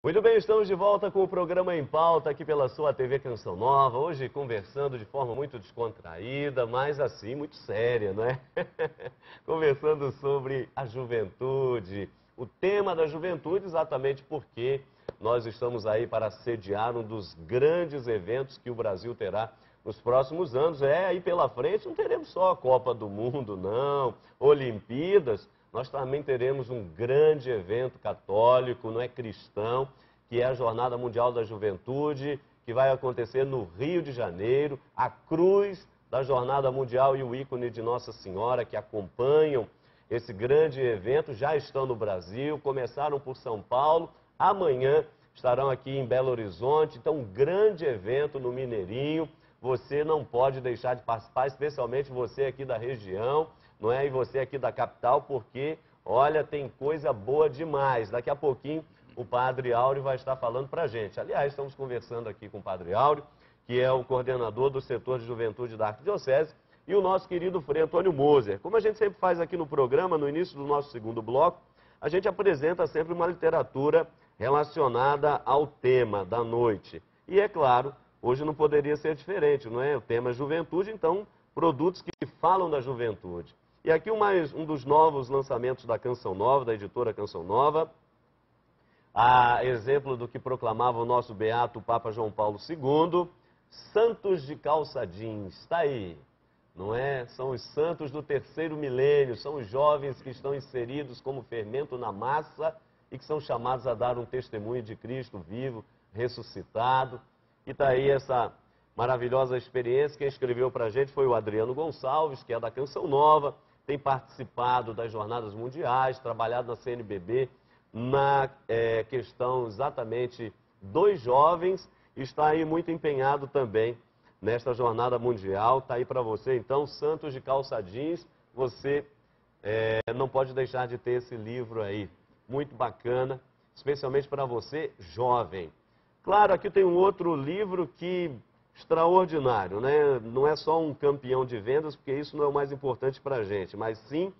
Muito bem, estamos de volta com o programa Em Pauta aqui pela sua TV Canção Nova. Hoje conversando de forma muito descontraída, mas assim muito séria, não é? Conversando sobre a juventude, o tema da juventude, exatamente porque nós estamos aí para sediar um dos grandes eventos que o Brasil terá nos próximos anos. Aí pela frente não teremos só a Copa do Mundo, não, Olimpíadas. Nós também teremos um grande evento católico, não é cristão, que é a Jornada Mundial da Juventude, que vai acontecer no Rio de Janeiro. A cruz da Jornada Mundial e o ícone de Nossa Senhora que acompanham esse grande evento já estão no Brasil, começaram por São Paulo, amanhã estarão aqui em Belo Horizonte. Então, um grande evento no Mineirinho. Você não pode deixar de participar, especialmente você aqui da região, não é? E você aqui da capital, porque, olha, tem coisa boa demais. Daqui a pouquinho o Padre Áureo vai estar falando para a gente. Aliás, estamos conversando aqui com o Padre Áureo, que é o coordenador do setor de juventude da Arquidiocese, e o nosso querido Frei Antônio Moser. Como a gente sempre faz aqui no programa, no início do nosso segundo bloco, a gente apresenta sempre uma literatura relacionada ao tema da noite. E é claro, hoje não poderia ser diferente, não é? O tema é juventude, então produtos que falam da juventude. E aqui um dos novos lançamentos da Canção Nova, da editora Canção Nova, a exemplo do que proclamava o nosso beato Papa João Paulo II, santos de calça jeans, está aí, não é? São os santos do terceiro milênio, são os jovens que estão inseridos como fermento na massa e que são chamados a dar um testemunho de Cristo vivo, ressuscitado. E está aí essa maravilhosa experiência. Quem escreveu para a gente foi o Adriano Gonçalves, que é da Canção Nova, tem participado das Jornadas Mundiais, trabalhado na CNBB, na questão exatamente dos jovens, está aí muito empenhado também nesta Jornada Mundial. Está aí para você, então, Santos de Calça Jeans, você não pode deixar de ter esse livro aí, muito bacana, especialmente para você, jovem. Claro, aqui tem um outro livro que extraordinário, né? Não é só um campeão de vendas, porque isso não é o mais importante para a gente, mas sim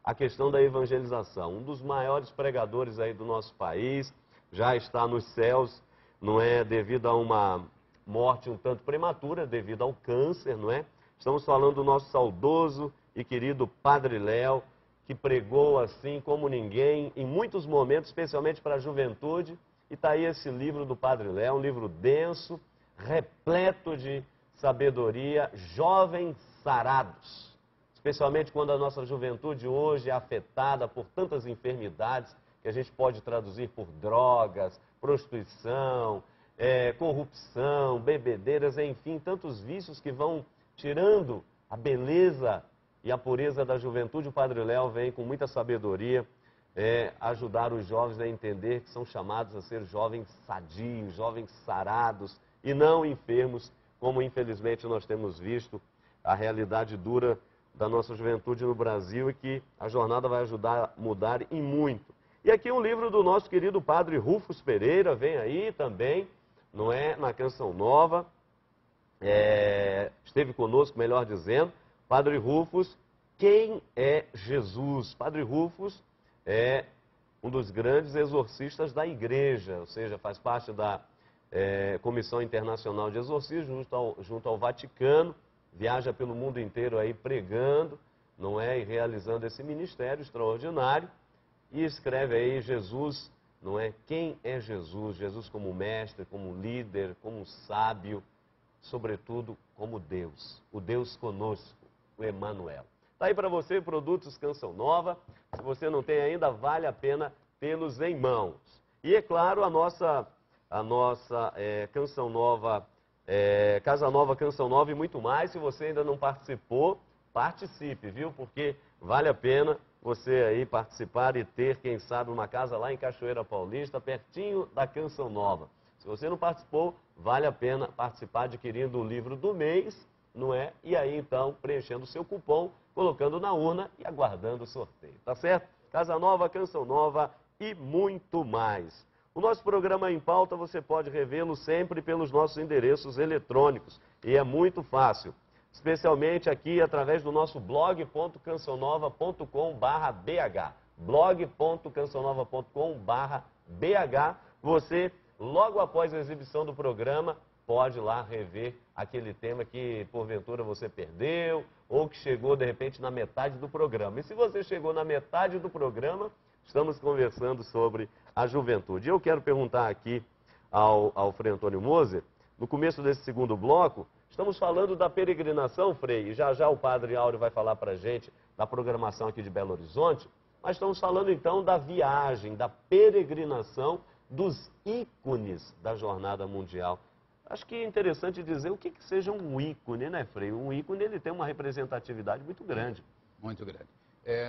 a questão da evangelização. Um dos maiores pregadores aí do nosso país já está nos céus, não é? Devido a uma morte um tanto prematura, devido ao câncer, não é? Estamos falando do nosso saudoso e querido Padre Léo, que pregou assim como ninguém em muitos momentos, especialmente para a juventude. E está aí esse livro do Padre Léo, um livro denso, repleto de sabedoria, jovens sarados. Especialmente quando a nossa juventude hoje é afetada por tantas enfermidades, que a gente pode traduzir por drogas, prostituição, corrupção, bebedeiras, enfim, tantos vícios que vão tirando a beleza e a pureza da juventude. O Padre Léo vem com muita sabedoria ajudar os jovens a entender que são chamados a ser jovens sadios, jovens sarados e não enfermos, como infelizmente nós temos visto a realidade dura da nossa juventude no Brasil, e que a jornada vai ajudar a mudar e muito. E aqui um livro do nosso querido Padre Rufus Pereira, vem aí também, não é? Na Canção Nova, esteve conosco, melhor dizendo, Padre Rufus, quem é Jesus? Padre Rufus é um dos grandes exorcistas da igreja, ou seja, faz parte da Comissão Internacional de Exorcismo, junto ao Vaticano, viaja pelo mundo inteiro aí pregando, não é? E realizando esse ministério extraordinário, e escreve aí Jesus, não é? Quem é Jesus? Jesus como mestre, como líder, como sábio, sobretudo como Deus, o Deus conosco, o Emanuel. Está aí para você, produtos Canção Nova. Se você não tem ainda, vale a pena tê-los em mãos. E é claro, a nossa Canção Nova, Casa Nova, Canção Nova e muito mais. Se você ainda não participou, participe, viu? Porque vale a pena você aí participar e ter, quem sabe, uma casa lá em Cachoeira Paulista, pertinho da Canção Nova. Se você não participou, vale a pena participar adquirindo o livro do mês, não é? E aí, então, preenchendo o seu cupom, colocando na urna e aguardando o sorteio, tá certo? Casa Nova, Canção Nova e muito mais. O nosso programa Em Pauta você pode revê-lo sempre pelos nossos endereços eletrônicos. E é muito fácil, especialmente aqui através do nosso blog.cancionova.com.br blog.cancionova.com.br você, logo após a exibição do programa, pode lá rever aquele tema que porventura você perdeu ou que chegou de repente na metade do programa. E se você chegou na metade do programa, estamos conversando sobre a juventude. Eu quero perguntar aqui ao Frei Antônio Moser, no começo desse segundo bloco, estamos falando da peregrinação, Frei, e já já o Padre Áureo vai falar para a gente da programação aqui de Belo Horizonte, mas estamos falando então da viagem, da peregrinação dos ícones da Jornada Mundial. Acho que é interessante dizer o que seja um ícone, né, Frei? Um ícone ele tem uma representatividade muito grande. Muito grande.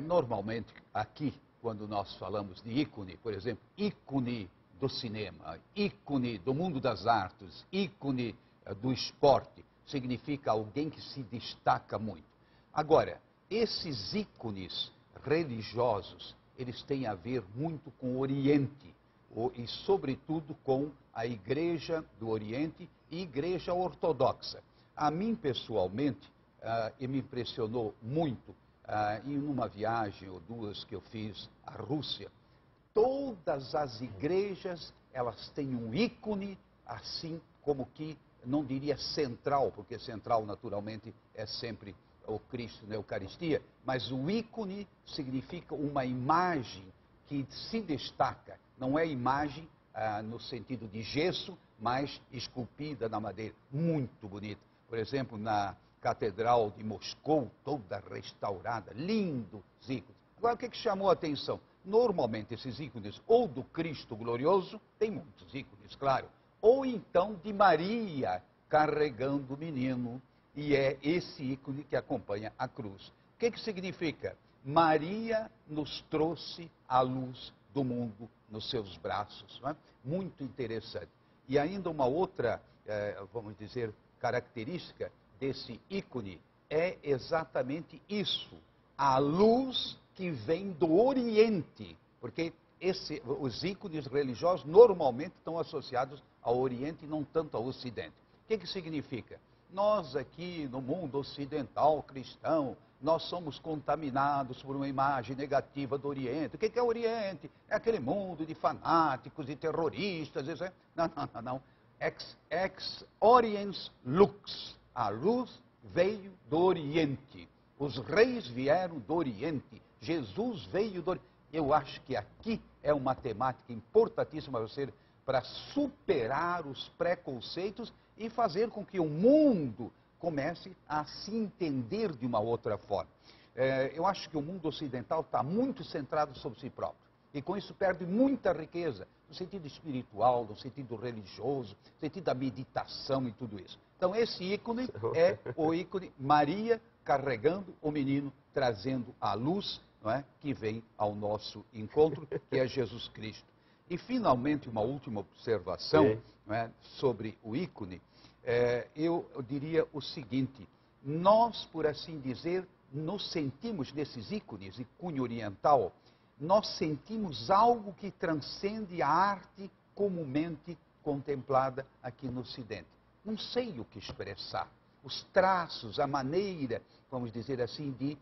Normalmente, aqui, quando nós falamos de ícone, por exemplo, ícone do cinema, ícone do mundo das artes, ícone do esporte, significa alguém que se destaca muito. Agora, esses ícones religiosos, eles têm a ver muito com o Oriente, e sobretudo com a Igreja do Oriente e Igreja Ortodoxa. A mim, pessoalmente, me impressionou muito, em uma viagem ou duas que eu fiz à Rússia, todas as igrejas, elas têm um ícone, assim como que, não diria central, porque central naturalmente é sempre o Cristo na Eucaristia, mas o ícone significa uma imagem que se destaca, não é imagem no sentido de gesso, mas esculpida na madeira, muito bonita. Por exemplo, na Catedral de Moscou, toda restaurada, lindo ícones. Agora, o que chamou a atenção? Normalmente, esses ícones, ou do Cristo glorioso, tem muitos ícones, claro, ou então de Maria carregando o menino, e é esse ícone que acompanha a cruz. O que significa? Maria nos trouxe a luz do mundo nos seus braços. Não é? Muito interessante. E ainda uma outra, vamos dizer, característica desse ícone é exatamente isso, a luz que vem do Oriente, porque os ícones religiosos normalmente estão associados ao Oriente e não tanto ao Ocidente. O que significa? Nós aqui no mundo ocidental cristão, nós somos contaminados por uma imagem negativa do Oriente. O que é o Oriente? É aquele mundo de fanáticos, de terroristas. Isso é... Não. Ex oriens lux. A luz veio do Oriente. Os reis vieram do Oriente. Jesus veio do Oriente. Eu acho que aqui é uma temática importantíssima para superar os preconceitos e fazer com que o mundo comece a se entender de uma outra forma. Eu acho que o mundo ocidental está muito centrado sobre si próprio. E com isso perde muita riqueza, no sentido espiritual, no sentido religioso, no sentido da meditação e tudo isso. Então esse ícone é o ícone Maria carregando o menino, trazendo a luz, não é, que vem ao nosso encontro, que é Jesus Cristo. E finalmente uma última observação, não é, sobre o ícone. Eu diria o seguinte, nós, por assim dizer, nos sentimos nesses ícones de cunho oriental, nós sentimos algo que transcende a arte comumente contemplada aqui no Ocidente. Não sei o que expressar. Os traços, a maneira, vamos dizer assim, de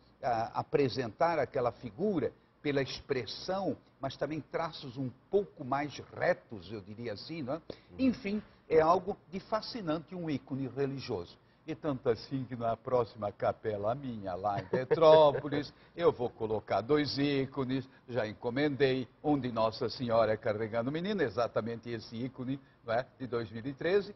apresentar aquela figura pela expressão, mas também traços um pouco mais retos, eu diria assim, não é? Enfim, é algo de fascinante, um ícone religioso. E tanto assim que na próxima capela minha, lá em Petrópolis, eu vou colocar 2 ícones, já encomendei, um de Nossa Senhora carregando o menino, exatamente esse ícone, não é, de 2013,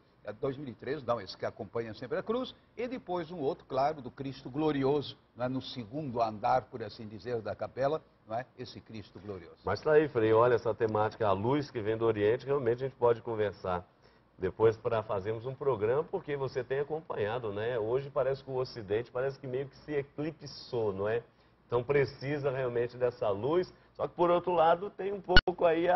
não, esse que acompanha sempre a cruz, e depois um outro, claro, do Cristo glorioso, não é, no segundo andar, por assim dizer, da capela, não é, esse Cristo glorioso. Mas tá aí, Frei, olha essa temática, a luz que vem do Oriente, realmente a gente pode conversar depois para fazermos um programa, porque você tem acompanhado, né? Hoje parece que o Ocidente parece que meio que se eclipsou, não é? Então precisa realmente dessa luz, só que por outro lado tem um pouco aí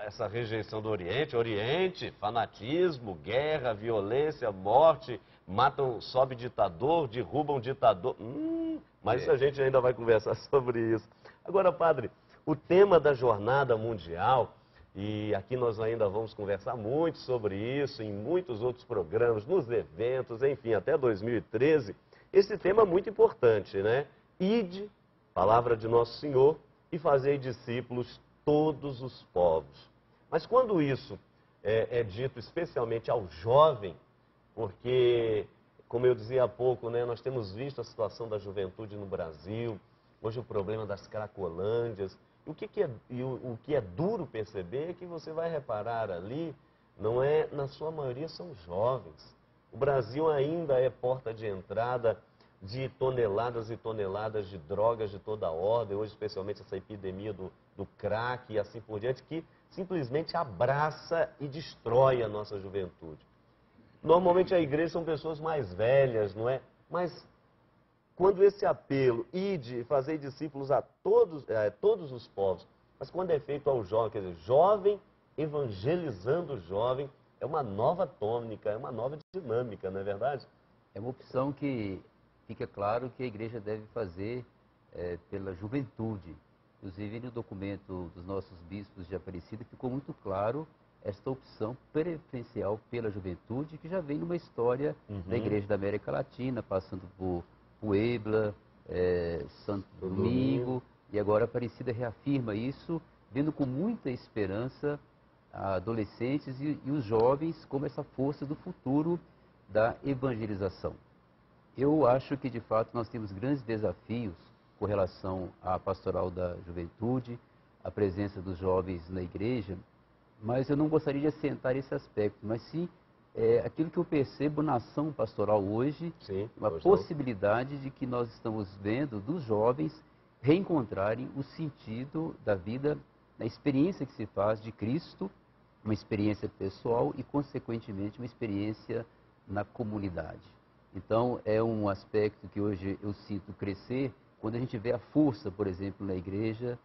essa rejeição do Oriente, fanatismo, guerra, violência, morte, matam, sobe ditador, derrubam ditador. Mas a gente ainda vai conversar sobre isso. Agora, padre, o tema da Jornada Mundial, e aqui nós ainda vamos conversar muito sobre isso, em muitos outros programas, nos eventos, enfim, até 2013. Esse tema é muito importante, né? Ide, palavra de Nosso Senhor, e fazei discípulos todos os povos. Mas quando isso é dito especialmente ao jovem, porque, como eu dizia há pouco, né, nós temos visto a situação da juventude no Brasil, hoje o problema das cracolândias, e o que é duro perceber é que você vai reparar ali, não é, na sua maioria são jovens. O Brasil ainda é porta de entrada de toneladas e toneladas de drogas de toda ordem, hoje especialmente essa epidemia do crack e assim por diante, que simplesmente abraça e destrói a nossa juventude. Normalmente a igreja são pessoas mais velhas, não é? Mas quando esse apelo, ide, fazer discípulos a todos os povos, mas quando é feito ao jovem, quer dizer, jovem evangelizando o jovem, é uma nova tônica, é uma nova dinâmica, não é verdade? É uma opção que fica claro que a igreja deve fazer pela juventude. Inclusive, no documento dos nossos bispos de Aparecida, ficou muito claro esta opção preferencial pela juventude, que já vem numa história da Igreja da América Latina, passando por Puebla, Santo Domingo, e agora Aparecida reafirma isso, vendo com muita esperança a adolescentes e os jovens como essa força do futuro da evangelização. Eu acho que, de fato, nós temos grandes desafios com relação à pastoral da juventude, a presença dos jovens na igreja, mas eu não gostaria de assentar esse aspecto, mas sim aquilo que eu percebo na ação pastoral hoje, Sim, uma possibilidade de que nós estamos vendo dos jovens reencontrarem o sentido da vida, na experiência que se faz de Cristo, uma experiência pessoal e, consequentemente, uma experiência na comunidade. Então, é um aspecto que hoje eu sinto crescer quando a gente vê a força, por exemplo, na igreja,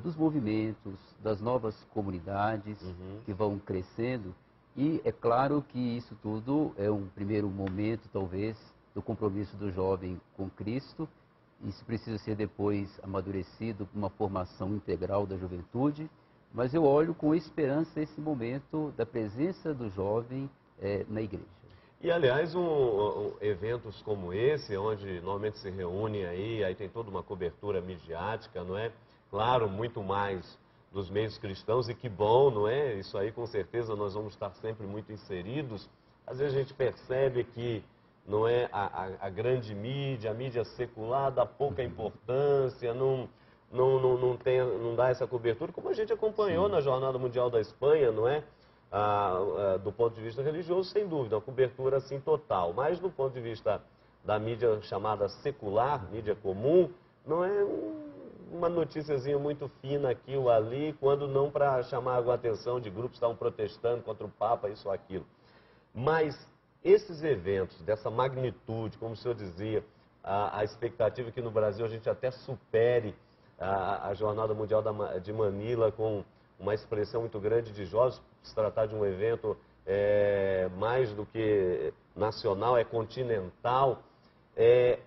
dos movimentos, das novas comunidades que vão crescendo. E é claro que isso tudo é um primeiro momento, talvez, do compromisso do jovem com Cristo. Isso precisa ser depois amadurecido por uma formação integral da juventude. Mas eu olho com esperança esse momento da presença do jovem na igreja. E, aliás, eventos como esse, onde normalmente se reúne aí tem toda uma cobertura midiática, não é? Claro, muito mais dos meios cristãos, e que bom, não é? Isso aí, com certeza, nós vamos estar sempre muito inseridos. Às vezes a gente percebe que, não é, a grande mídia, a mídia secular dá pouca importância, não dá essa cobertura, como a gente acompanhou na Jornada Mundial da Espanha, não é? Do ponto de vista religioso, sem dúvida, uma cobertura assim total. Mas do ponto de vista da mídia chamada secular, mídia comum, não é uma noticiazinha muito fina aqui ou ali, quando não para chamar a atenção de grupos que estavam protestando contra o Papa, isso ou aquilo. Mas esses eventos dessa magnitude, como o senhor dizia, a expectativa é que no Brasil a gente até supere a Jornada Mundial de Manila com uma expressão muito grande de jovens, se tratar de um evento mais do que nacional, é continental,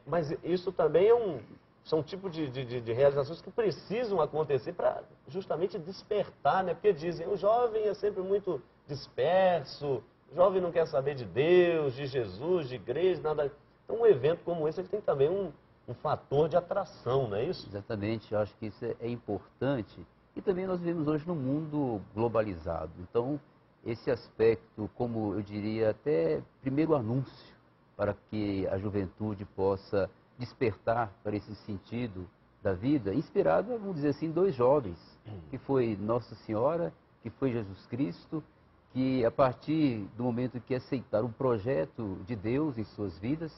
mas isso também são tipo de realizações que precisam acontecer para justamente despertar, né? Porque dizem, o jovem é sempre muito disperso, o jovem não quer saber de Deus, de Jesus, de igreja, nada. Então um evento como esse ele tem também um fator de atração, não é isso? Exatamente, eu acho que isso é importante. E também nós vivemos hoje num mundo globalizado. Então, esse aspecto, como eu diria, até primeiro anúncio para que a juventude possa despertar para esse sentido da vida, inspirado, vamos dizer assim, dois jovens, que foi Nossa Senhora, que foi Jesus Cristo, que a partir do momento que aceitaram o projeto de Deus em suas vidas,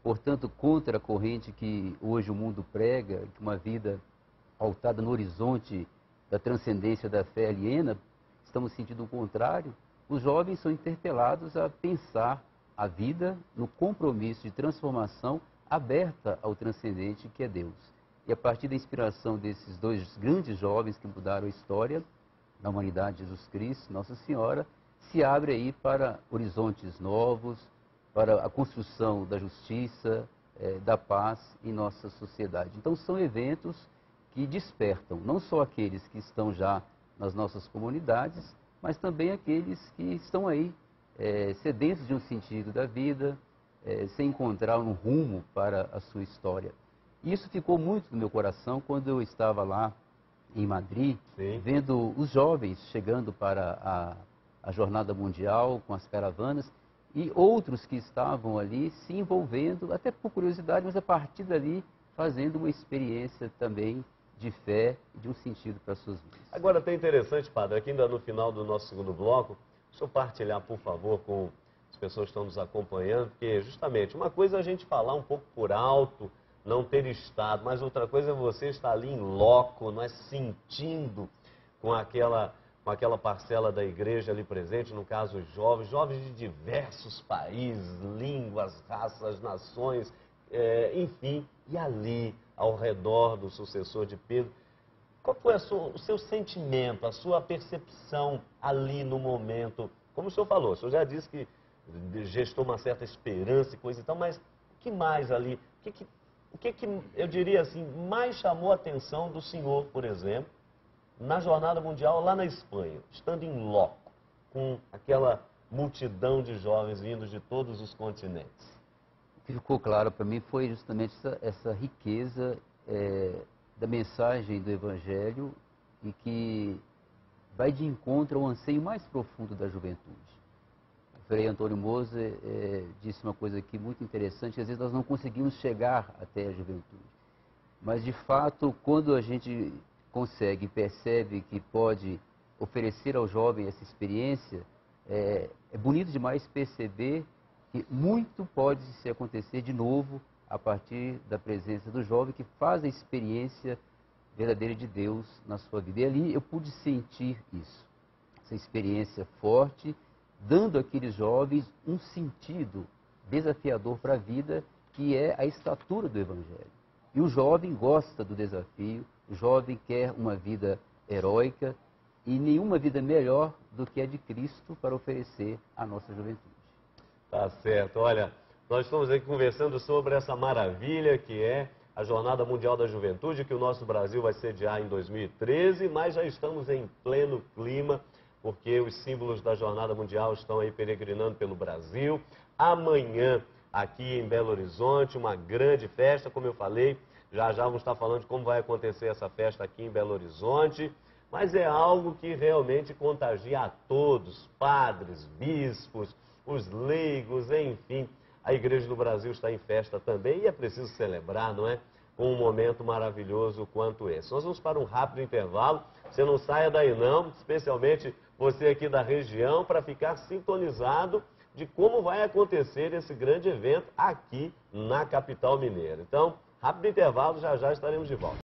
portanto, contra a corrente que hoje o mundo prega, que uma vida pautada no horizonte da transcendência da fé aliena, estamos sentindo o contrário. Os jovens são interpelados a pensar a vida no compromisso de transformação aberta ao transcendente que é Deus. E a partir da inspiração desses dois grandes jovens que mudaram a história da humanidade, Jesus Cristo, Nossa Senhora, se abre aí para horizontes novos, para a construção da justiça, da paz em nossa sociedade. Então são eventos que despertam não só aqueles que estão já nas nossas comunidades, mas também aqueles que estão aí sedentos de um sentido da vida, sem encontrar um rumo para a sua história. E isso ficou muito no meu coração quando eu estava lá em Madrid, Sim. vendo os jovens chegando para a Jornada Mundial com as caravanas e outros que estavam ali se envolvendo, até por curiosidade, mas a partir dali fazendo uma experiência também de fé e de um sentido para as suas vidas. Agora, até interessante, padre, aqui ainda no final do nosso segundo bloco, o senhor partilhar, por favor, com as pessoas que estão nos acompanhando, porque justamente uma coisa é a gente falar um pouco por alto, não ter estado, mas outra coisa é você estar ali em loco, não é, sentindo com aquela parcela da igreja ali presente, no caso os jovens de diversos países, línguas, raças, nações, enfim, e ali, ao redor do sucessor de Pedro. Qual foi o seu sentimento, a sua percepção ali no momento? Como o senhor falou, o senhor já disse que gestou uma certa esperança e coisa e tal, mas o que mais ali, o que eu diria assim, mais chamou a atenção do senhor, por exemplo, na Jornada Mundial lá na Espanha, estando em loco, com aquela multidão de jovens vindos de todos os continentes? O que ficou claro para mim foi justamente essa riqueza da mensagem do Evangelho e que vai de encontro ao anseio mais profundo da juventude. O Frei Antônio Moser disse uma coisa aqui muito interessante, que às vezes nós não conseguimos chegar até a juventude. Mas, de fato, quando a gente consegue e percebe que pode oferecer ao jovem essa experiência, é bonito demais perceber que muito pode se acontecer de novo a partir da presença do jovem que faz a experiência verdadeira de Deus na sua vida. E ali eu pude sentir isso, essa experiência forte, dando àqueles jovens um sentido desafiador para a vida, que é a estatura do Evangelho. E o jovem gosta do desafio, o jovem quer uma vida heróica e nenhuma vida melhor do que a de Cristo para oferecer à nossa juventude. Tá certo. Olha, nós estamos aqui conversando sobre essa maravilha que é a Jornada Mundial da Juventude, que o nosso Brasil vai sediar em 2013, mas já estamos em pleno clima, porque os símbolos da Jornada Mundial estão aí peregrinando pelo Brasil. Amanhã, aqui em Belo Horizonte, uma grande festa, como eu falei, já vamos estar falando de como vai acontecer essa festa aqui em Belo Horizonte, mas é algo que realmente contagia a todos, padres, bispos, os leigos, enfim. A Igreja do Brasil está em festa também e é preciso celebrar, não é? Com um momento maravilhoso quanto esse. Nós vamos para um rápido intervalo. Você não saia daí não, especialmente você aqui da região, para ficar sintonizado de como vai acontecer esse grande evento aqui na capital mineira. Então, rápido intervalo, já estaremos de volta.